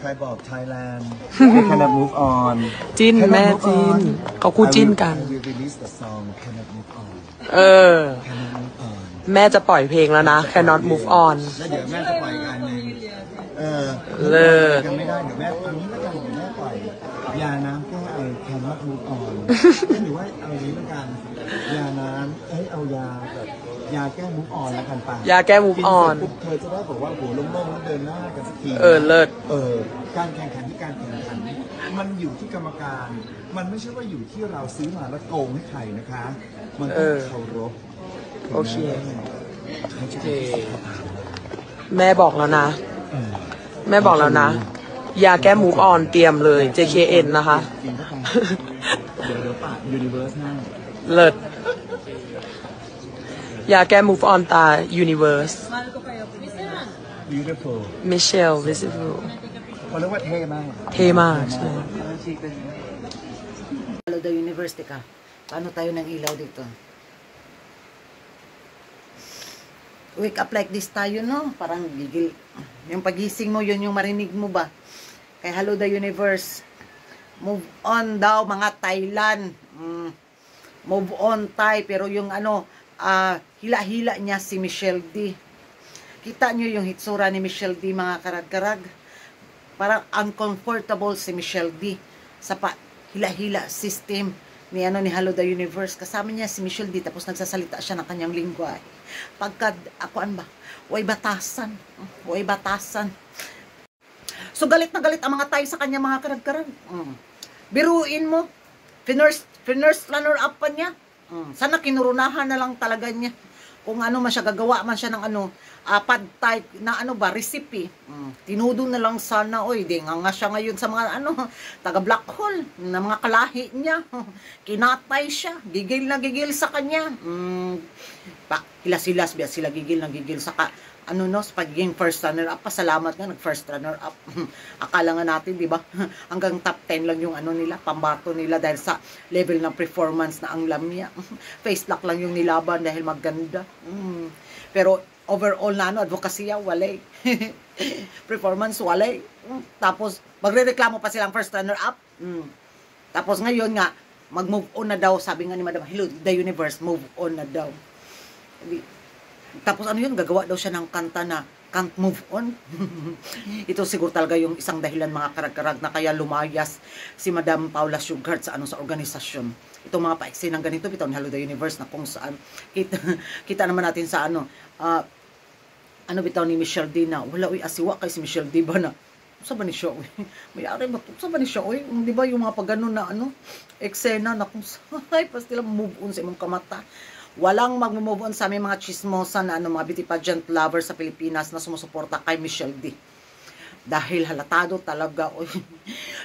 รบอก Thailand they cannot move on จิ้นแม่จิ้นเขาคู่จิ้นกัน I will release the song cannot move on cannot move on แม่จะปล่อยเพลงแล้วนะ cannot move on แล้วเดี๋ยวแม่จะปล่อยอีกอันหนึ่งเลิศกันไม่ได้เดี๋ยวแม่อันนี้แล้วกันเดี๋ยวแม่ปล่อยยาน้ำแก้ไอ cannot move on หรือว่าเอาอย่างนี้แล้วกันยาน้ำเอายาแบบยาแก้ move on แล้วกันป่ะยาแก้ move on เธอจะได้บอกว่าโหโล่งๆแล้วเดินหน้ากันสักทีเลิศการแข่งขันที่การแข่งขันมันอยู่ที่กรรมการ มันไม่ใช่ว่าอยู่ที่เราซื้อมาแล้วโกงให้ใครนะคะ มันต้องเคารพโอเคแม่บอกแล้วนะแม่บอกแล้วนะยาแก้ move on เตรียมเลย JKN นะคะเดี๋ยวป่ะ Universe ให้เลิศยาแก้ move on ตา Universe Beautiful Michelle Visible เขาเรียกว่าเท่มากใช่ Hello the Universe, teka. Paano tayo ng ilaw dito? Wake up like this tayo, no? Parang gigil. Yung pagising mo, yun yung marinig mo ba? Kaya hello the Universe. Move on daw, mga Thailand. Move on tayo. Pero yung hila-hila niya si Michelle D. Kita nyo yung hitsura ni Michelle D, mga karag-karag. Parang uncomfortable si Michelle D sa hila-hila system ni Hello the Universe. Kasama niya si Michelle D, tapos nagsasalita siya ng kanyang lingwa. Pagka way batasan. So galit na galit ang mga tayo sa kanya, mga karag-karag. Biruin mo, finurse runner up pa niya. Sana kinurunahan na lang talaga niya. Kung man siya, gagawa man siya ng pad type na recipe. Tinudo na lang sana, di nga siya ngayon sa mga taga black hole, na mga kalahi niya. Kinatay siya, gigil na gigil sa kanya. Hilas-hilas biya sila gigil na gigil sa sa pagiging first runner up. Pasalamat nga nag-first runner up. Akala nga natin, di ba? Hanggang top 10 lang yung nila, pambato nila dahil sa level ng performance na ang lamya. Face lock lang yung nilaban dahil maganda. Pero overall na advokasya, walay. Performance, walay. Tapos, magre-reklamo pa silang first runner up. Tapos ngayon nga, mag-move on na daw, sabi nga ni Madam Hello the Universe, move on na daw. Tapos gagawa daw siya ng kanta na Can't Move On. Ito siguro talaga yung isang dahilan, mga karag-karag, na kaya lumayas si Madam Paula Shugart sa sa organisasyon. Itong mga paiksi ng ganito, bitaw ni Hello the Universe, na kung saan kita naman natin sa bitaw ni Michelle D na wala asiwa kay si Michelle D ba na sa ba ni siya may-ari ba sa ba ni siya di ba yung mga pagano na eksena na kung saan pas nila move on sa imong kamata. Walang mag-move on sa aming mga chismosa na mga beauty pageant lovers sa Pilipinas na sumusuporta kay Michelle D. Dahil halatado talaga,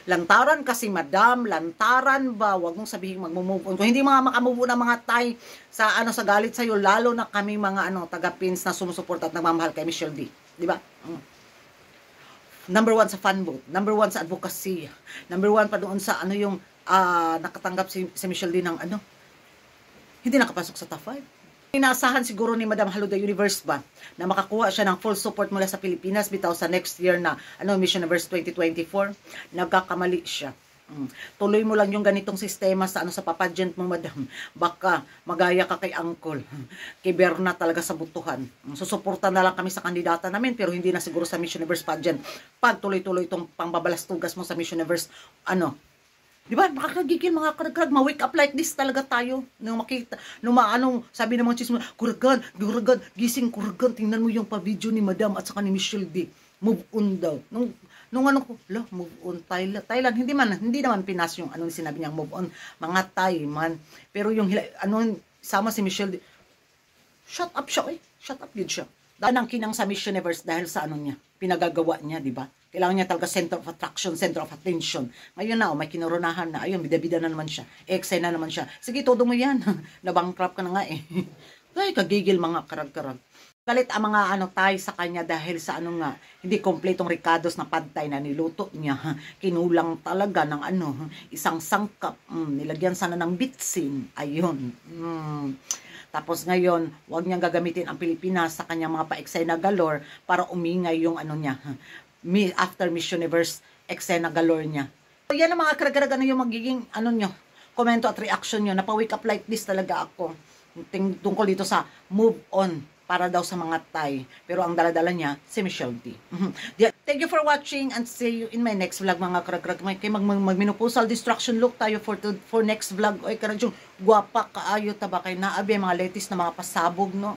lantaran kasi madam, lantaran ba? Huwag mong sabihin mag-move on. Kung hindi makamove on ang mga Thai sa sa galit sa'yo, lalo na kami mga taga-pins na sumusuporta at nagmamahal kay Michelle D. Di ba? Number 1 sa fan vote, number 1 sa advocacy, number 1 pa doon sa yung nakatanggap si Michelle D ng hindi nakapasok sa top 5. Inaasahan siguro ni Madam Hello the Universe ba na makakuha siya ng full support mula sa Pilipinas bitaw sa next year na Miss Universe 2024. Nagkakamali siya. Tuloy mo lang yung ganitong sistema sa sa papageant mo, madam. Baka magaya ka kay Uncle. Kay Berna talaga sa butuhan. Susuporta na lang kami sa kandidata namin, pero hindi na siguro sa Miss Universe pageant. Pag tuloy-tuloy itong pangbabalastugas mo sa Miss Universe, di ba? Nakakagigil, mga karag-karag. Ma-wake up like this talaga tayo. Nung makita, sabi ng mga chismo, kuragan, gising kuragan, tingnan mo yung pa-video ni Madam at saka ni Michelle D. Move on daw. Nung move on, Thailand, hindi naman Pinas yung sinabi niyang move on. Mga Thai man. Pero yung, sama si Michelle D. Shut up siya, Shut up yun siya. Dahil nang kinang sa Miss Universe dahil sa niya, pinagagawa niya, di ba? Kailangan niya talaga center of attraction, center of attention. Ngayon na, may kinurunahan na. Ayun, bida-bida na naman siya. Eksena na naman siya. Sige, todo mo yan. Nabankrupt ka na nga Ay, kagigil, mga karag-karag. Galit ang mga Thai sa kanya dahil sa hindi kompletong ricados na pantay na niluto niya. Kinulang talaga ng isang sangkap. Nilagyan sana ng bitsin. Ayun. Tapos ngayon, huwag niyang gagamitin ang Pilipinas sa kanyang mga pa-eksena galore para umingay yung niya. after Miss Universe eksena galore niya. So, yan ang mga karagaraga na yung magiging ano nyo, komento at reaction nyo. Napawake up like this talaga ako. Tungkol dito sa move on para daw sa mga Thai. Pero ang daladala niya, si Michelle D. Thank you for watching and see you in my next vlog mga karag-karag. May magminupusal distraction look tayo for next vlog. Oy, karadyong guwapa kaayo taba kay naabi mga latest na mga pasabog, no?